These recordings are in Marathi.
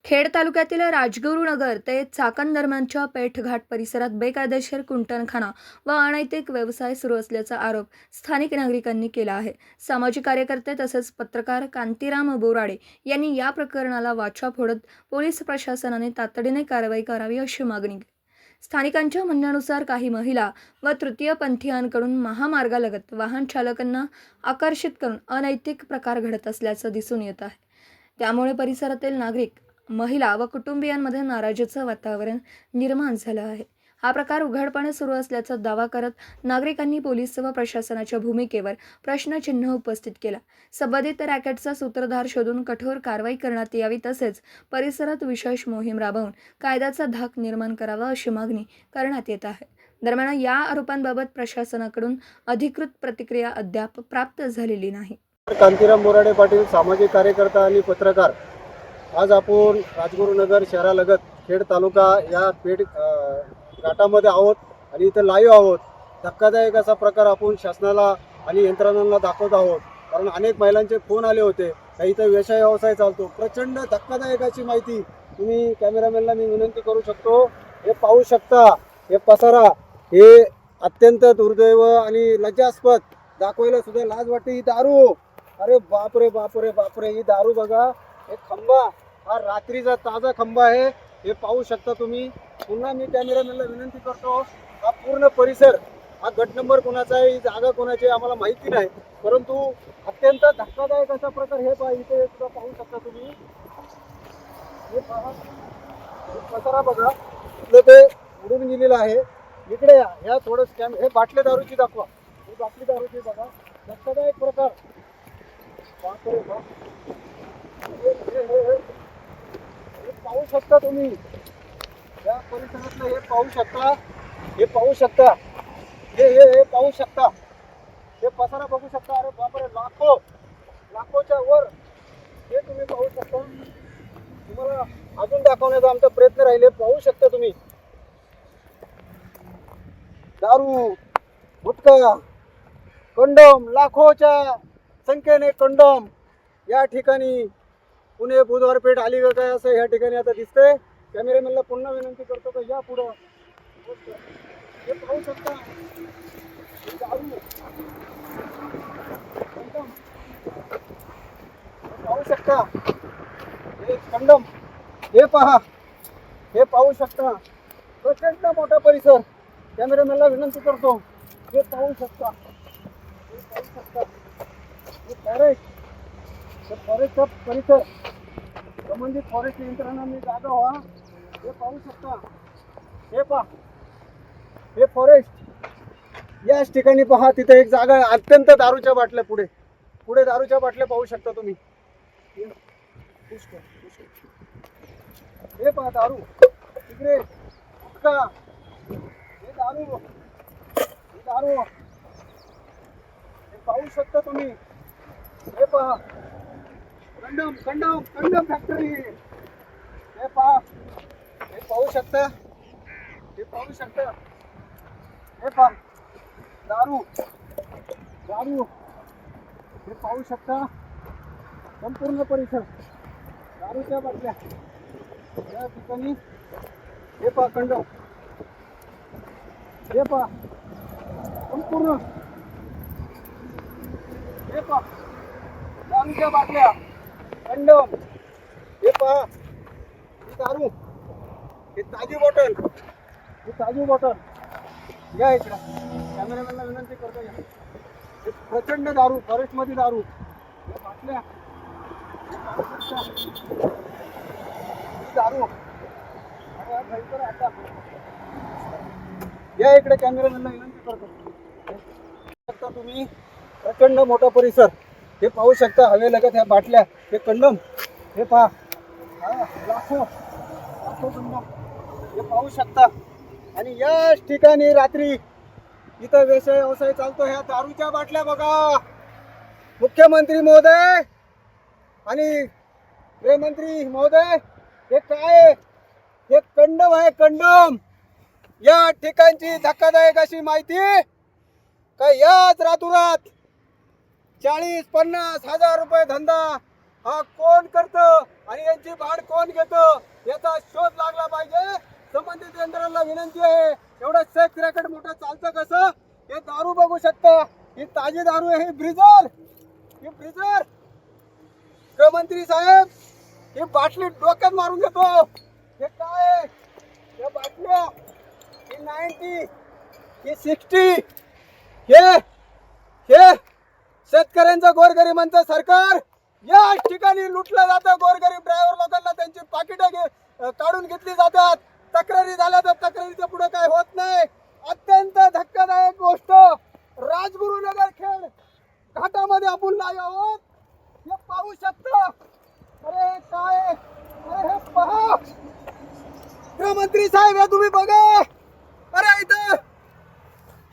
खेड तालुक्यातील राजगुरुनगर ते चाकण दरम्यानच्या पेठघाट परिसरात बेकायदेशीर कुंटणखाना व अनैतिक व्यवसाय सुरू असल्याचा आरोप स्थानिक नागरिकांनी केला आहे. सामाजिक कार्यकर्ते तसेच पत्रकार कांतीराम बोराडे यांनी या प्रकरणाला वाचा फोडत पोलीस प्रशासनाने तातडीने कारवाई करावी अशी मागणी केली. स्थानिकांच्या म्हणण्यानुसार काही महिला व तृतीयपंथीयांकडून महामार्गालगत वाहन चालकांना आकर्षित करून अनैतिक प्रकार घडत असल्याचं दिसून येत आहे. त्यामुळे परिसरातील नागरिक, महिला व कुटुंबियांमध्ये नाराजीचं वातावरण निर्माण झालं आहे. हा प्रकार उघडपणे सुरू असल्याचा दावा करत नागरिकांनी पोलीस व प्रशासनाच्या भूमिकेवर प्रश्नचिन्ह उपस्थित केला. संबंधित रॅकेटचा सूत्रधार शोधून कठोर कारवाई करण्यात यावी तसेच परिसरात विशेष मोहीम राबवून कायद्याचा धाक निर्माण करावा अशी मागणी करण्यात येत आहे. दरम्यान या आरोपांबाबत प्रशासनाकडून अधिकृत प्रतिक्रिया अद्याप प्राप्त झालेली नाही. कांतीराम बोराडे पाटील, सामाजिक कार्यकर्ता आणि पत्रकार. आज आपण राजगुरुनगर शहरालगत खेड तालुका या पेठ घाटामध्ये आहोत आणि इथं लाईव्ह आहोत. धक्कादायक असा प्रकार आपण शासनाला आणि यंत्रणांना दाखवत आहोत. कारण अनेक महिलांचे फोन आले होते काही इथं व्यवसाय चालतो. प्रचंड धक्कादायक अशी माहिती तुम्ही कॅमेरामॅनला मी विनंती करू शकतो. हे पाहू शकता, हे पसारा, हे अत्यंत दुर्दैव आणि लज्जास्पद. दाखवायला सुद्धा लाज वाटते. ही दारू, अरे बापरे बापरे बापरे, ही दारू बघा. एक खंबा, हा रात्रीचा ताजा खंबा आहे. हे पाहू शकता तुम्ही. पुन्हा मी कॅमेरामॅनला विनंती करतो, हा पूर्ण परिसर, हा गट नंबर कोणाचा आहे, ही जागा कोणाची आहे आम्हाला माहिती नाही, परंतु अत्यंत धक्कादायक असा प्रकार हे पहा. इथे सुद्धा पाहू शकता तुम्ही. हे पहा, पसारा बघा, इथलं ते उडून गेलेलं आहे. इकडे या, ह्या थोडं हे बाटली दारूची दाखवा. ही बाटली दारूची बघा. धक्कादायक प्रकार. बापरे बाप. हे पाहू शकता तुम्ही. या परिसरातलं हे पाहू शकता. हे पाहू शकता. हे पाहू शकता. हे पसारा बघू शकता. अरे बापरे, लाखोच्या वर हे तुम्ही पाहू शकता. तुम्हाला अजून दाखवण्याचा आमचा प्रयत्न राहिले. पाहू शकता तुम्ही. दारू, गुटखा, कंडोम, लाखोच्या संख्येने कंडोम या ठिकाणी पुणे बुधवार पेठ आली का काय असं या ठिकाणी आता दिसतंय. कॅमेरामॅनला पुन्हा विनंती करतो का या पुढं. हे पाहू शकता. दारू, कंडोम, पाहू शकता. हे कंडोम, हे पहा, हे पाहू शकता. प्रचंड मोठा परिसर. कॅमेरामॅनला विनंती करतो. हे पाहू शकता. हे पाहू शकता. हे फॉरेस्टचा परिसर, संबंधित फॉरेस्ट यंत्रणांनी जागा व्हा. हे पाहू शकता. हे पहा, हे फॉरेस्ट. याच ठिकाणी पहा, तिथे एक जागा आहे. अत्यंत दारूच्या बाटल्या, पुढे दारूच्या बाटल्या पाहू शकता तुम्ही. हे पहा दारू, तिकडे गुटखा, हे दारू, हे पाहू शकता तुम्ही. हे पहा, कंडम फॅक्टरी. हे पहा, हे पाहू शकता. हे पाहू शकता. हे पहा, दारू, हे पाहू शकता. संपूर्ण परिसर दारूच्या बाटल्या या ठिकाणी. हे पहा कंडम. हे पहा संपूर्ण. हे पहा दारूच्या बाटल्या, कंडम. हे पहा, ही दारू, ही ताजी बॉटल. या इकडं कॅमेरामॅनला विनंती करतो. या हे प्रचंड दारू, फॉरेस्टमध्ये दारू. या बाटल्या, दारू. या इकडे कॅमेरामॅनला विनंती करतो. तुम्ही प्रचंड मोठा परिसर हे पाहू शकता. हवे लगत ह्या बाटल्या, हे कंडम. हे पहा, लाखो कंडम. हे पाहू शकता. आणि याच ठिकाणी रात्री इथं व्यवसाय चालतो. ह्या दारूच्या बाटल्या बघा. मुख्यमंत्री महोदय आणि गृहमंत्री महोदय, हे काय? हे कंडम आहे, कंडम. या ठिकाणची धक्कादायक अशी माहिती का याच रातोरात 40-50 हजार रुपये धंदा हा कोण करतं आणि यांची भाड कोण घेतं दारू आहे, ही ब्रिजर गृहमंत्री साहेब ही बाटली डोक्यात मारून घेतो. हे काय आहे? या बाटल्या ही 90 ही 60 हे शेतकऱ्यांचं गोरगरिबांचं सरकार या ठिकाणी लुटलं जातं. गोरगरीब ड्रायव्हर लोकांना त्यांची पाकिटं काढून घेतली जातात. तक्रारी झाल्या तर तक्रारीच्या पुढे काय होत नाही. अत्यंत धक्कादायक गोष्ट राजगुरुनगर खेड घाटामध्ये आपण लाईव्ह आहोत. हे पाहू शकता. अरे काय अरे हे पहा गृहमंत्री साहेब हे तुम्ही बघा. अरे इथं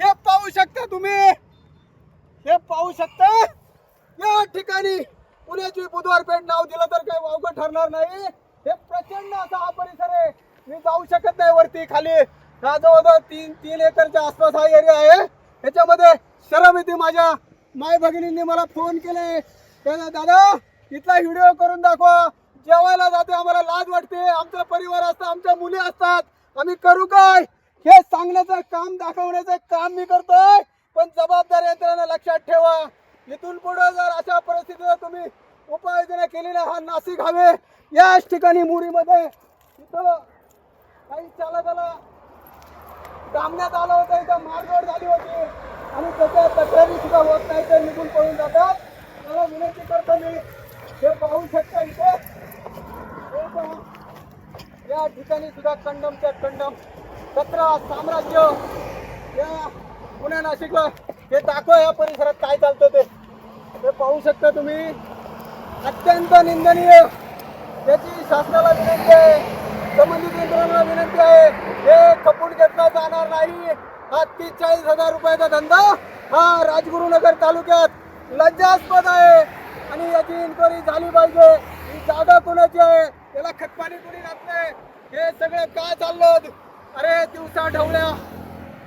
हे पाहू शकता तुम्ही. हे पाहू शकता या ठिकाणी पुण्याची बुधवार पेठ नाव दिलं तर काही वावगं ठरणार नाही. हे प्रचंड असा हा परिसर आहे. मी जाऊ शकत नाही वरती खाली. हा जवळजवळ 3 एकरच्या आसपास हा एरिया आहे. त्याच्यामध्ये शरम येते. माझ्या माय भगिनींनी मला फोन केले, दादा इथला व्हिडिओ करून दाखवा. जेवायला जाते आम्हाला लाज वाटते. आमचा परिवार असतं, आमच्या मुली असतात, आम्ही करू काय? हे सांगण्याचं काम दाखवण्याचं काम मी करतोय. पण जबाबदार यंत्रणा लक्षात ठेवा. इथून पुढे जर अशा परिस्थितीत तुम्ही उपाययोजना केली ना हा नाशिक हवे याच ठिकाणी मुरीमध्ये इथं काही चालकाला डांबण्यात आलं होतं. इथं मारझोड झाली होती आणि त्याच्या तक्रारी सुद्धा होत नाही, ते निघून पळून जातात. मला विनंती करतो मी. हे पाहू शकता इथे या ठिकाणी सुद्धा कंडमच्या कंडम कचरा साम्राज्य. या पुणे नाशिकला हे दाखवा या परिसरात काय चालतं ते पाहू शकता तुम्ही. अत्यंत निंदनीय. त्याची शासनाला विनंती आहे, संबंधित यंत्रणांना विनंती आहे. हे खपून घेतला जाणार नाही. हा 30-40 रुपयाचा धंदा हा राजगुरुनगर तालुक्यात लज्जास्पद आहे आणि याची इन्क्वायरी झाली पाहिजे. ही जागा कोणाची आहे, त्याला खतपाणी कोणी घातलंय, हे सगळं काय चाललं? अरे दिवसा ढवळ्या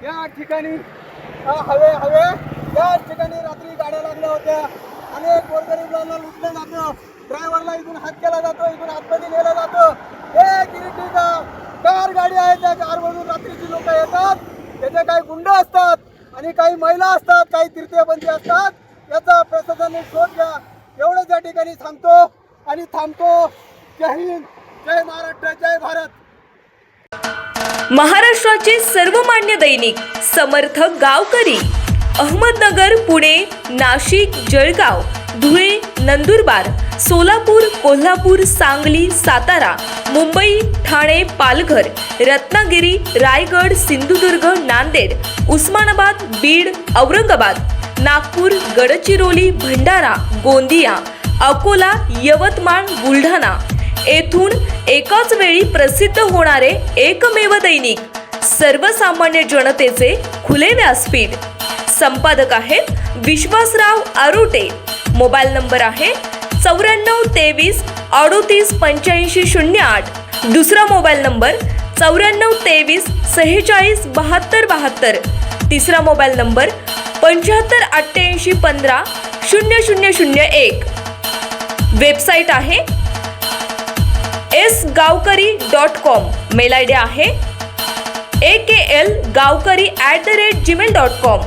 या ठिकाणी हवे या ठिकाणी रात्री गाड्या लागल्या होत्या. अनेक गोरगरिबांना लुटलं जातं. ड्रायव्हरला इथून हात केला जातो, इथून आतमध्ये नेलं जातं. हे किरीटीचा कार गाडी आहे, त्या कारमधून रात्रीची लोक येतात. त्याचे काही गुंड असतात आणि काही महिला असतात, काही तृतीयपंथी असतात. याचा प्रशासनाने शोध घ्या. एवढंच या ठिकाणी सांगतो आणि थांबतो. जय हिंद, जय महाराष्ट्र, जय भारत. महाराष्ट्राचे सर्वमान्य दैनिक समर्थ गावकरी अहमदनगर, पुणे, नाशिक, जळगाव, धुळे, नंदुरबार, सोलापूर, कोल्हापूर, सांगली, सातारा, मुंबई, ठाणे, पालघर, रत्नागिरी, रायगड, सिंधुदुर्ग, नांदेड, उस्मानाबाद, बीड, औरंगाबाद, नागपूर, गडचिरोली, भंडारा, गोंदिया, अकोला, यवतमाळ, बुलढाणा येथून एकाच वेळी प्रसिद्ध होणारे एकमेव दैनिक, सर्वसामान्य जनतेचे खुले व्यासपीठ. संपादक आहेत विश्वासराव आरोटे. मोबाईल नंबर आहे 94 23 38 85 08. दुसरा मोबाईल नंबर 94 23 46 72 72. तिसरा मोबाईल नंबर 75 88 15 0001. वेबसाईट आहे sgavkari.com. मेल आय डी आहे aklgavkari@gmail.com.